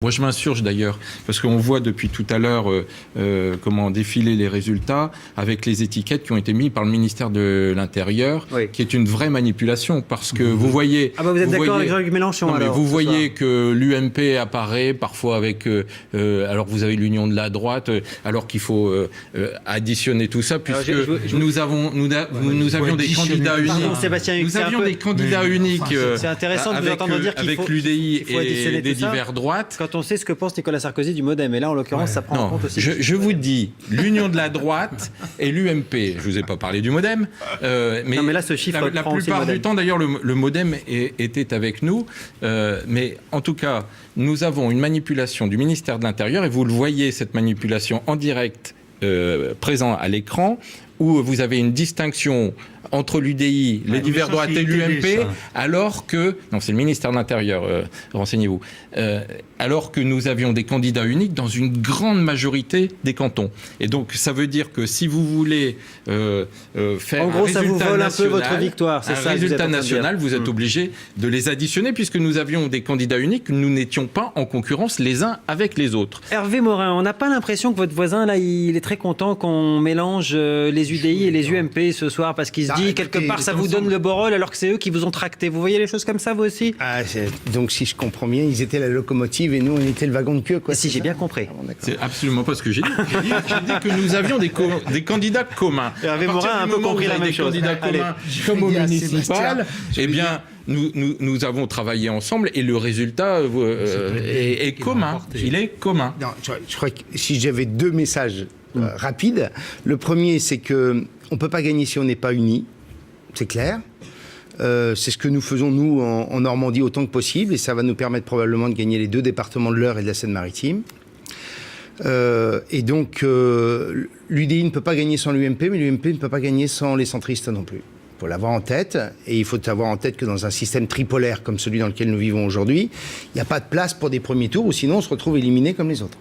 Moi, je m'insurge d'ailleurs, parce qu'on voit depuis tout à l'heure comment défiler les résultats avec les étiquettes qui ont été mises par le ministère de l'Intérieur, oui, qui est une vraie manipulation, parce que vous voyez... Ah bah vous êtes d'accord avec Jean-Luc Mélenchon, non, alors, mais vous voyez que l'UMP apparaît parfois avec... alors vous avez l'union de la droite, alors qu'il faut additionner tout ça, puisque nous avions des candidats uniques. Pardon, Sébastien, nous avions des candidats uniques c'est intéressant de vous entendre dire qu'il faut... avec l'UDI et des diverses droites. Quand on sait ce que pense Nicolas Sarkozy du MoDem, et là en l'occurrence ça prend en compte aussi. Je vous dis, l'union de la droite et l'UMP, je vous ai pas parlé du MoDem, mais là ce chiffre la plupart du temps d'ailleurs le MoDem était avec nous, mais en tout cas nous avons une manipulation du ministère de l'Intérieur et vous le voyez, cette manipulation en direct présent à l'écran, où vous avez une distinction entre l'UDI, les diverses droites et l'UMP, alors que... Non, c'est le ministère de l'Intérieur, renseignez-vous. Alors que nous avions des candidats uniques dans une grande majorité des cantons. Et donc, ça veut dire que si vous voulez faire en gros, un résultat ça vous vole un peu national, votre victoire, c'est ça, résultat national, vous êtes obligé de les additionner, puisque nous avions des candidats uniques, nous n'étions pas en concurrence les uns avec les autres. Hervé Morin, on n'a pas l'impression que votre voisin, là, il est très content qu'on mélange les UDI et les UMP ce soir, parce qu'il se dit, quelque part, ça vous donne le beau rôle, alors que c'est eux qui vous ont tracté. Vous voyez les choses comme ça, vous aussi? Donc, si je comprends bien, ils étaient la locomotive et nous, on était le wagon de queue, quoi. Si j'ai bien compris. C'est absolument pas ce que j'ai dit. J'ai dit que nous avions des candidats communs. Hervé Morin a un peu compris la même chose. Des candidats communs, comme au municipal, eh bien, nous avons travaillé ensemble et le résultat est commun. Il est commun. Non, je crois que si j'avais deux messages rapides, le premier, c'est que on ne peut pas gagner si on n'est pas unis, c'est clair. C'est ce que nous faisons, nous, en Normandie, autant que possible, et ça va nous permettre probablement de gagner les deux départements de l'Eure et de la Seine-Maritime. Et donc, l'UDI ne peut pas gagner sans l'UMP, mais l'UMP ne peut pas gagner sans les centristes non plus. Il faut l'avoir en tête, et il faut avoir en tête que dans un système tripolaire comme celui dans lequel nous vivons aujourd'hui, il n'y a pas de place pour des premiers tours, ou sinon on se retrouve éliminé comme les autres.